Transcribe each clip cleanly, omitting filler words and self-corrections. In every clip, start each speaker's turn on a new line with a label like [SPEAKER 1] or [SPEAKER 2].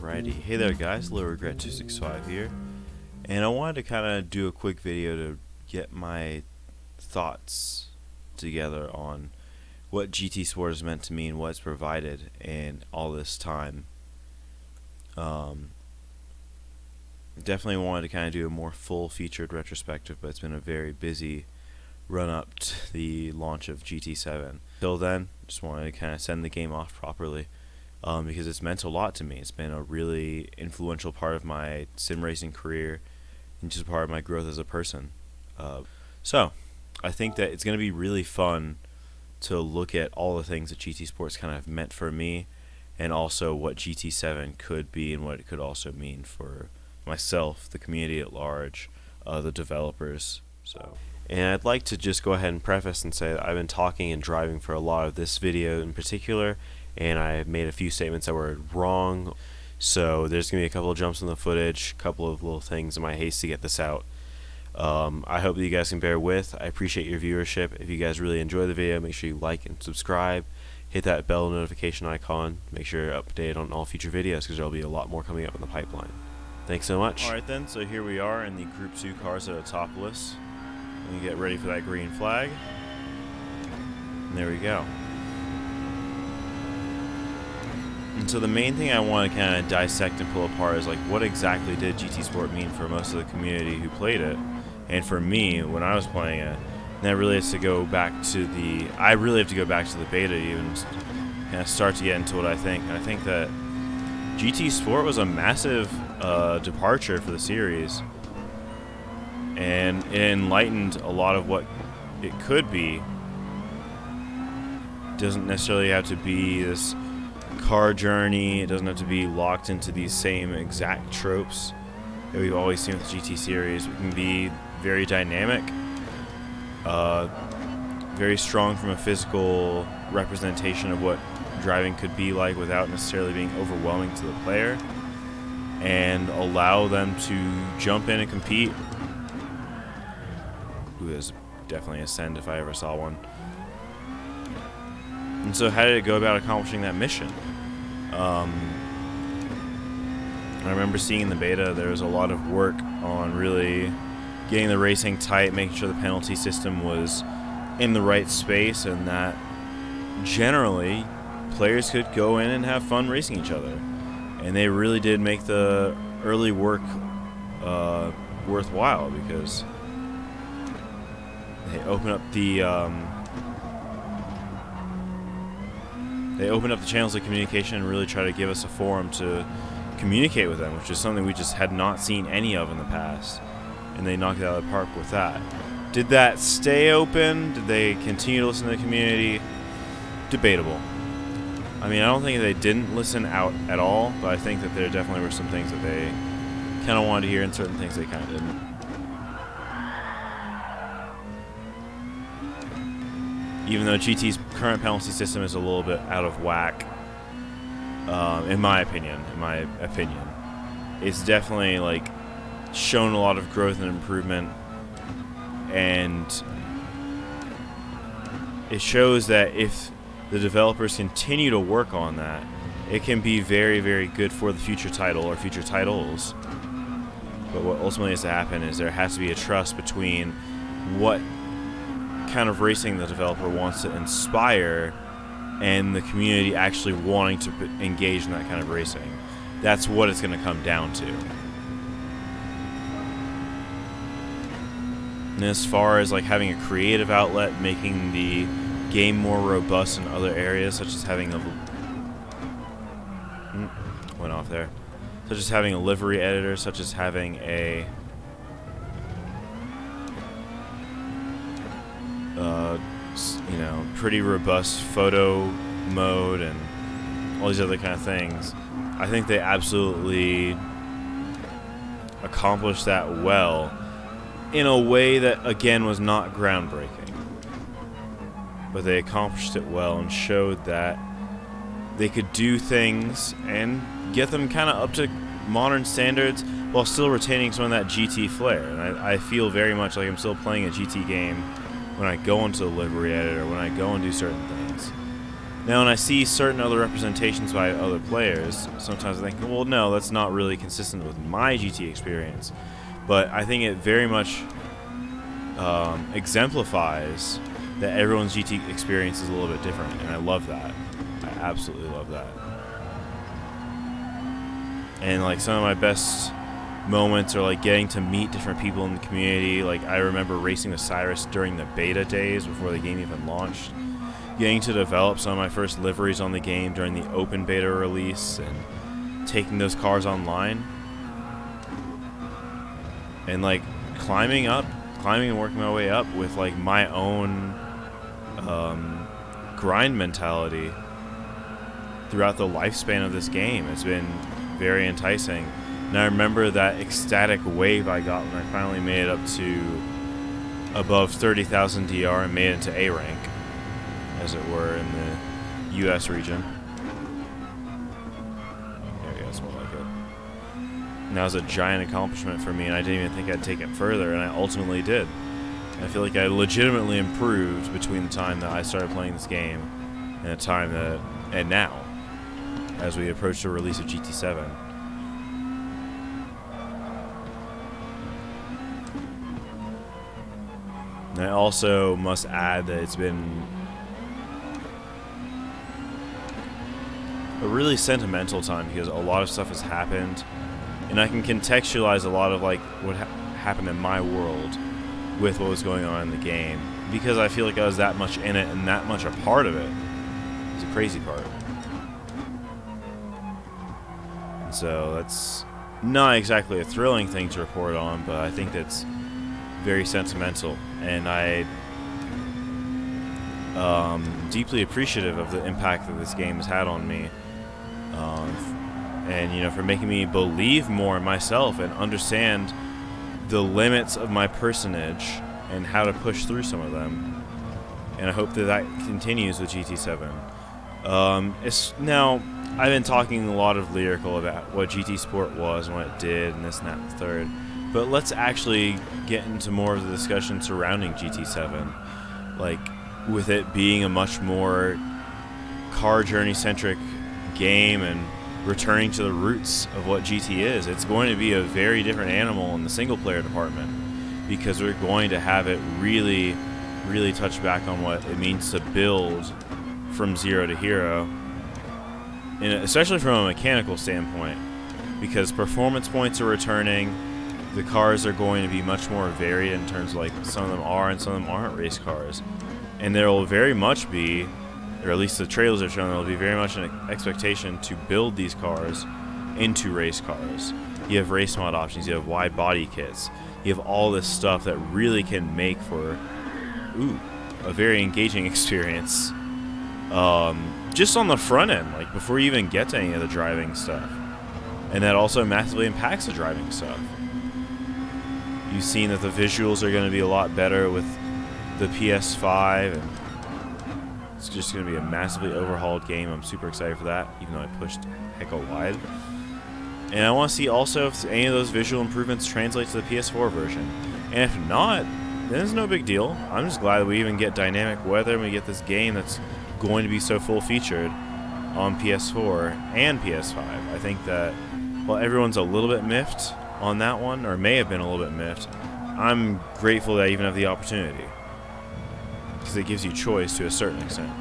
[SPEAKER 1] Alrighty, hey there guys, Low Regret 265 here, and I wanted to kind of do a quick video to get my thoughts together on what GT Sport has meant to me and what it's provided in all this time. Definitely wanted to kind of do a more full-featured retrospective, but it's been a very busy run-up to the launch of GT7. Till then, just wanted to kind of send the game off properly. Because it's meant a lot to me. It's been a really influential part of my sim racing career and just part of my growth as a person. So I think that it's going to be really fun to look at all the things that GT Sports kind of meant for me, and also what GT7 could be and what it could also mean for myself, the community at large, the developers. And I'd like to just go ahead and preface and say that I've been talking and driving for a lot of this video in particular, and I made a few statements that were wrong, so there's going to be a couple of jumps in the footage, a couple of little things in my haste to get this out. I hope that you guys can bear with. I appreciate your viewership. If you guys really enjoy the video, make sure you like and subscribe, hit that bell notification icon, make sure you're up to date on all future videos because there will be a lot more coming up in the pipeline. Thanks so much. Alright then, so here we are in the Group 2 cars that are topless. We get ready for that green flag. And there we go. And so the main thing I want to kind of dissect and pull apart is like, what exactly did GT Sport mean for most of the community who played it, and for me when I was playing it. And that really has to go back to I really have to go back to the beta to even kind of start to get into what I think. And I think that GT Sport was a massive departure for the series, and it enlightened a lot of what it could be. It doesn't necessarily have to be this car journey. It doesn't have to be locked into these same exact tropes that we've always seen with the GT series. It can be very dynamic, very strong from a physical representation of what driving could be like without necessarily being overwhelming to the player, and allow them to jump in and compete. Ooh, there's definitely a send if I ever saw one. And so how did it go about accomplishing that mission? I remember seeing in the beta there was a lot of work on really getting the racing tight, making sure the penalty system was in the right space, and that generally players could go in and have fun racing each other. And they really did make the early work worthwhile, because they open up the channels of communication and really try to give us a forum to communicate with them, which is something we just had not seen any of in the past. And they knocked it out of the park with that. Did that stay open? Did they continue to listen to the community? Debatable. I mean, I don't think they didn't listen out at all, but I think that there definitely were some things that they kind of wanted to hear and certain things they kind of didn't. Even though GT's current penalty system is a little bit out of whack, in my opinion, it's definitely like shown a lot of growth and improvement, and it shows that if the developers continue to work on that, it can be very, very good for the future title or future titles. But what ultimately has to happen is there has to be a trust between what kind of racing the developer wants to inspire and the community actually wanting to engage in that kind of racing. That's what it's going to come down to. And as far as like having a creative outlet, making the game more robust in other areas, such as having a livery editor, such as having a pretty robust photo mode and all these other kind of things. I think they absolutely accomplished that well in a way that, again, was not groundbreaking. But they accomplished it well and showed that they could do things and get them kind of up to modern standards while still retaining some of that GT flair. And I feel very much like I'm still playing a GT game when I go into the livery editor, when I go and do certain things. Now, when I see certain other representations by other players, sometimes I think, well, no, that's not really consistent with my GT experience. But I think it very much exemplifies that everyone's GT experience is a little bit different, and I love that. I absolutely love that. And like some of my best moments are like getting to meet different people in the community. Like I remember racing with Cyrus during the beta days before the game even launched. Getting to develop some of my first liveries on the game during the open beta release and taking those cars online. And like climbing and working my way up with like my own grind mentality throughout the lifespan of this game. It's been very enticing. And I remember that ecstatic wave I got when I finally made it up to above 30,000 DR and made it into A rank, as it were, in the US region. There you go, that's more like it. And that was a giant accomplishment for me, and I didn't even think I'd take it further, and I ultimately did. And I feel like I legitimately improved between the time that I started playing this game and the time that, and now, as we approach the release of GT7. And I also must add that it's been a really sentimental time because a lot of stuff has happened, and I can contextualize a lot of like what happened in my world with what was going on in the game because I feel like I was that much in it and that much a part of it. It's a crazy part. And so that's not exactly a thrilling thing to report on, but I think that's very sentimental, and I deeply appreciative of the impact that this game has had on me, and you know, for making me believe more in myself and understand the limits of my personage and how to push through some of them. And I hope that that continues with GT7. Now, I've been talking a lot of lyrical about what GT Sport was and what it did and this and that and the third. But let's actually get into more of the discussion surrounding GT7. Like, with it being a much more car journey-centric game and returning to the roots of what GT is, it's going to be a very different animal in the single-player department because we're going to have it really, really touch back on what it means to build from zero to hero, and especially from a mechanical standpoint, because performance points are returning. The cars are going to be much more varied in terms of like some of them are and some of them aren't race cars. And there will very much be, or at least the trailers have shown, there will be very much an expectation to build these cars into race cars. You have race mod options, you have wide body kits, you have all this stuff that really can make for a very engaging experience. Just on the front end, like before you even get to any of the driving stuff. And that also massively impacts the driving stuff. You've seen that the visuals are going to be a lot better with the PS5, and it's just going to be a massively overhauled game. I'm super excited for that, even though I pushed hecka wide. And I want to see also if any of those visual improvements translate to the PS4 version. And if not, then it's no big deal. I'm just glad that we even get dynamic weather and we get this game that's going to be so full-featured on PS4 and PS5. I think that while everyone's a little bit miffed on that one, or may have been a little bit miffed, I'm grateful that I even have the opportunity, because it gives you choice to a certain extent,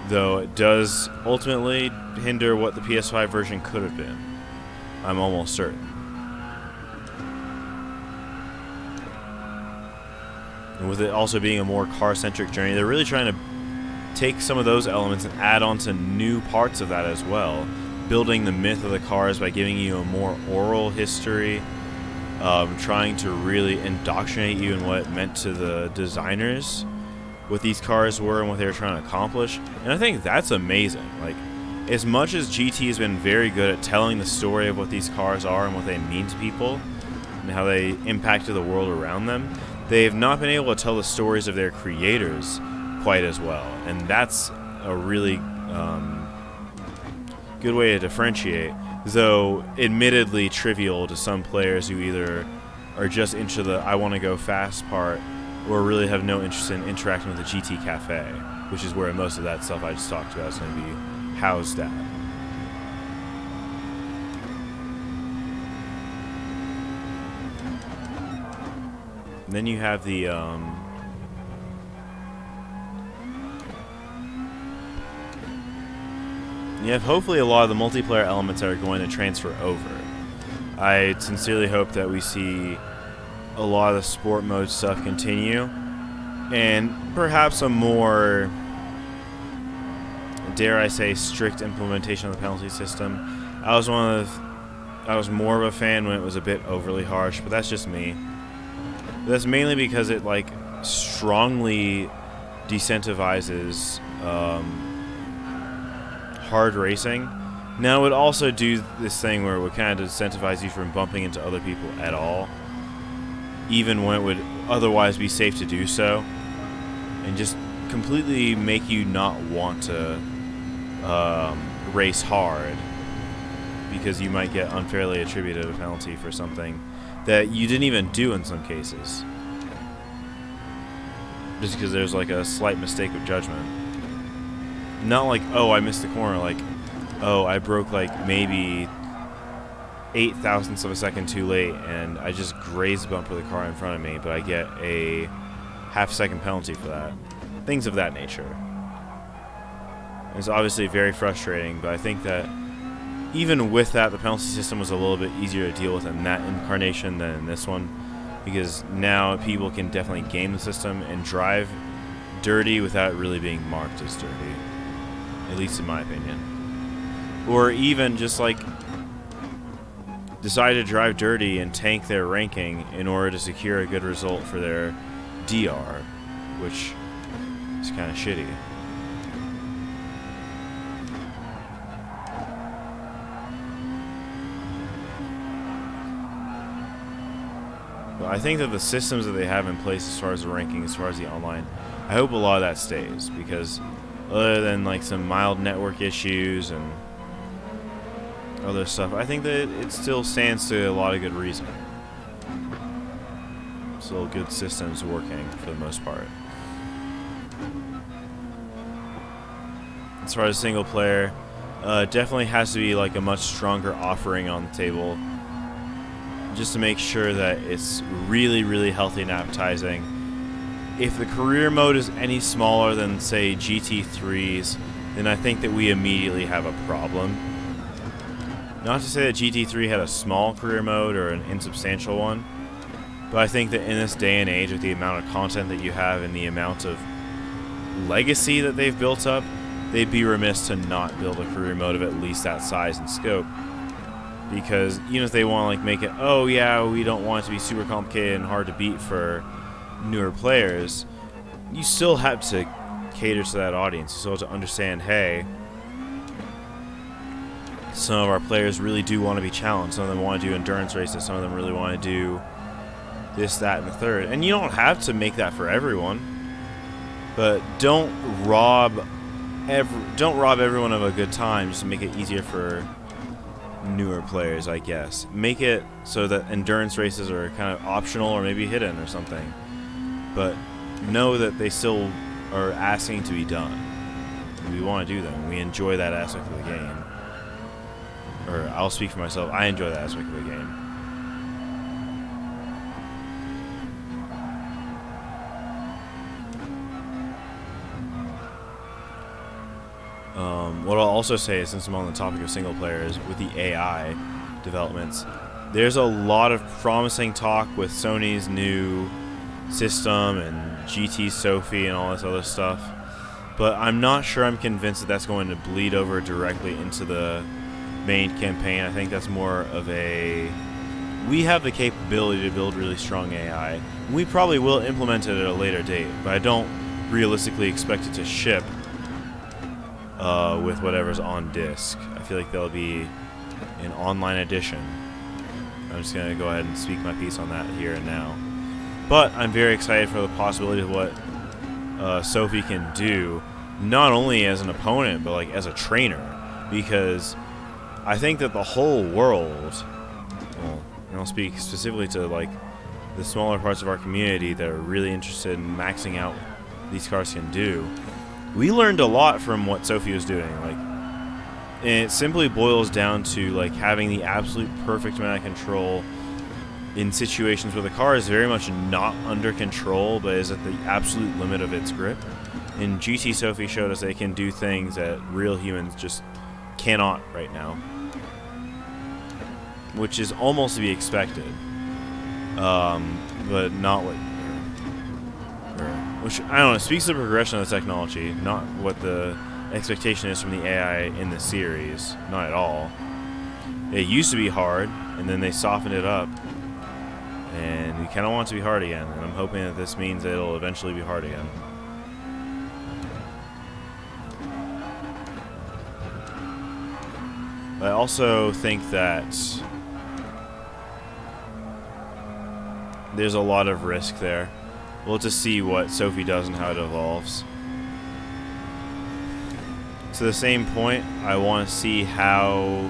[SPEAKER 1] though it does ultimately hinder what the PS5 version could have been. I'm almost certain. And with it also being a more car-centric journey, they're really trying to take some of those elements and add on to new parts of that as well, building the myth of the cars by giving you a more oral history, trying to really indoctrinate you in what it meant to the designers, what these cars were and what they were trying to accomplish. And I think that's amazing. Like, as much as GT has been very good at telling the story of what these cars are and what they mean to people and how they impacted the world around them, they have not been able to tell the stories of their creators quite as well. And that's a really good way to differentiate, though admittedly trivial to some players who either are just into the I want to go fast part or really have no interest in interacting with the GT Cafe, which is where most of that stuff I just talked about is going to be housed at. And then you have the you have hopefully a lot of the multiplayer elements that are going to transfer over. I sincerely hope that we see a lot of the sport mode stuff continue, and perhaps a more, dare I say, strict implementation of the penalty system. I was more of a fan when it was a bit overly harsh, but that's just me. That's mainly because it like strongly decentivizes hard racing. Now it would also do this thing where it would kind of disincentivize you from bumping into other people at all, even when it would otherwise be safe to do so, and just completely make you not want to race hard because you might get unfairly attributed a penalty for something that you didn't even do in some cases, just because there's like a slight mistake of judgment. Not like, oh, I missed the corner, like, oh, I broke like maybe 8 thousandths of a second too late and I just grazed the bumper of the car in front of me, but I get a half-second penalty for that. Things of that nature. It's obviously very frustrating, but I think that even with that, the penalty system was a little bit easier to deal with in that incarnation than in this one, because now people can definitely game the system and drive dirty without really being marked as dirty, at least in my opinion. Or even just like decide to drive dirty and tank their ranking in order to secure a good result for their DR, which is kind of shitty. But I think that the systems that they have in place as far as the ranking, as far as the online, I hope a lot of that stays, because other than like some mild network issues and other stuff, I think that it still stands to a lot of good reason. Still good systems working for the most part. As far as single player, definitely has to be like a much stronger offering on the table, just to make sure that it's really, really healthy and appetizing. If the career mode is any smaller than, say, GT3's, then I think that we immediately have a problem. Not to say that GT3 had a small career mode or an insubstantial one, but I think that in this day and age, with the amount of content that you have and the amount of legacy that they've built up, they'd be remiss to not build a career mode of at least that size and scope. Because even if they want to like make it, oh yeah, we don't want it to be super complicated and hard to beat for newer players, you still have to cater to that audience. You still have to understand, hey, some of our players really do want to be challenged. Some of them want to do endurance races. Some of them really want to do this, that, and the third. And you don't have to make that for everyone, but don't rob everyone of a good time just to make it easier for newer players, I guess. Make it so that endurance races are kind of optional or maybe hidden or something, but know that they still are asking to be done. We want to do them. We enjoy that aspect of the game. Or I'll speak for myself, I enjoy that aspect of the game. What I'll also say is, since I'm on the topic of single players, with the AI developments, there's a lot of promising talk with Sony's new system and GT Sophie and all this other stuff, but I'm not sure I'm convinced that that's going to bleed over directly into the main campaign. I think that's more of a, we have the capability to build really strong AI. We probably will implement it at a later date, but I don't realistically expect it to ship with whatever's on disc. I feel like there'll be an online edition. I'm just going to go ahead and speak my piece on that here and now. But I'm very excited for the possibility of what Sophie can do, not only as an opponent, but like as a trainer, because I think that the whole world, well, and I'll speak specifically to like the smaller parts of our community that are really interested in maxing out what these cars can do, we learned a lot from what Sophie was doing. Like, and it simply boils down to like having the absolute perfect amount of control in situations where the car is very much not under control but is at the absolute limit of its grip. And GT Sophie showed us they can do things that real humans just cannot right now, which is almost to be expected, but not what, which I don't know, speaks to the progression of the technology, not what the expectation is from the AI in the series, not at all. It used to be hard, and then they softened it up, and we kind of want it to be hard again, and I'm hoping that this means that it'll eventually be hard again. I also think that there's a lot of risk there. We'll have to see what Sophie does and how it evolves. To the same point, I want to see how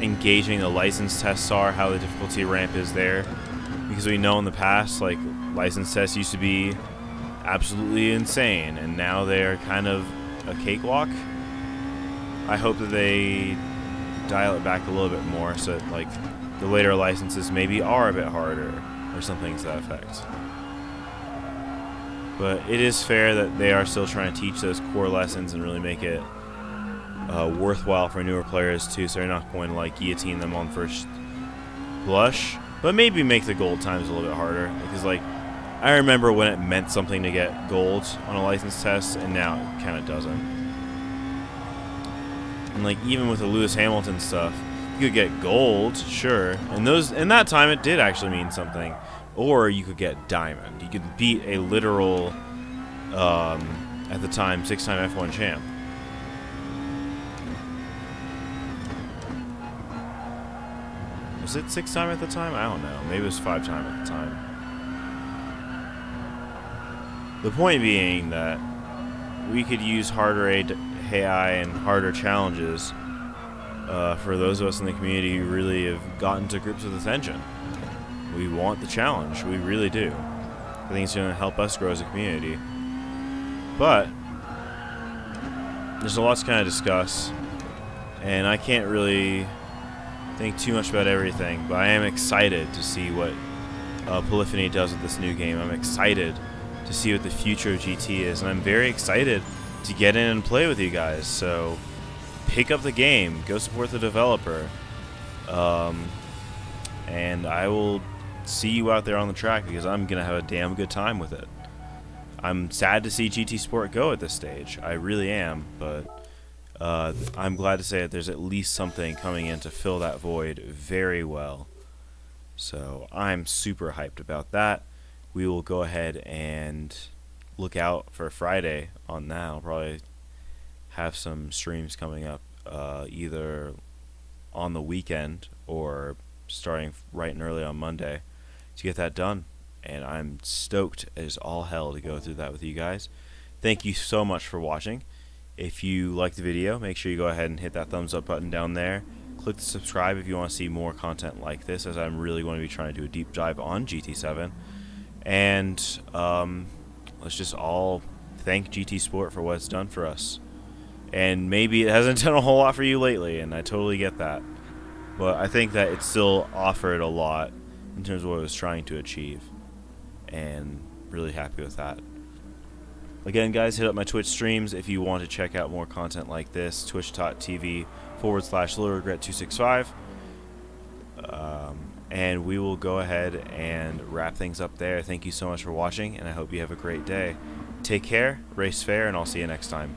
[SPEAKER 1] engaging the license tests are, how the difficulty ramp is there, because we know in the past, like, license tests used to be absolutely insane, and now they're kind of a cakewalk. I hope that they dial it back a little bit more, so that, like, the later licenses maybe are a bit harder, or something to that effect. But it is fair that they are still trying to teach those core lessons and really make it worthwhile for newer players too, so they're not going to like guillotine them on first blush, but maybe make the gold times a little bit harder, because like I remember when it meant something to get gold on a license test, and now it kind of doesn't. And like even with the Lewis Hamilton stuff, you could get gold, sure, and that time it did actually mean something, or you could get diamond. You could beat a literal at the time 6-time F1 champ. Was it 6-time at the time? I don't know. Maybe it was 5-time at the time. The point being that we could use harder AI and harder challenges for those of us in the community who really have gotten to grips with this engine. We want the challenge. We really do. I think it's going to help us grow as a community. But there's a lot to kind of discuss, and I can't really think too much about everything, but I am excited to see what Polyphony does with this new game. I'm excited to see what the future of GT is, and I'm very excited to get in and play with you guys. So pick up the game, go support the developer, and I will see you out there on the track, because I'm going to have a damn good time with it. I'm sad to see GT Sport go at this stage. I really am, but I'm glad to say that there's at least something coming in to fill that void very well. So I'm super hyped about that. We will go ahead and look out for Friday on that. I'll probably have some streams coming up either on the weekend or starting bright and early on Monday to get that done. And I'm stoked as all hell to go through that with you guys. Thank you so much for watching. If you liked the video, make sure you go ahead and hit that thumbs up button down there. Click the subscribe if you want to see more content like this, as I'm really going to be trying to do a deep dive on GT7. And let's just all thank GT Sport for what it's done for us. And maybe it hasn't done a whole lot for you lately, and I totally get that. But I think that it still offered a lot in terms of what it was trying to achieve. And really happy with that. Again, guys, hit up my Twitch streams if you want to check out more content like this. Twitch.tv/LittleRegret265. And we will go ahead and wrap things up there. Thank you so much for watching, and I hope you have a great day. Take care, race fair, and I'll see you next time.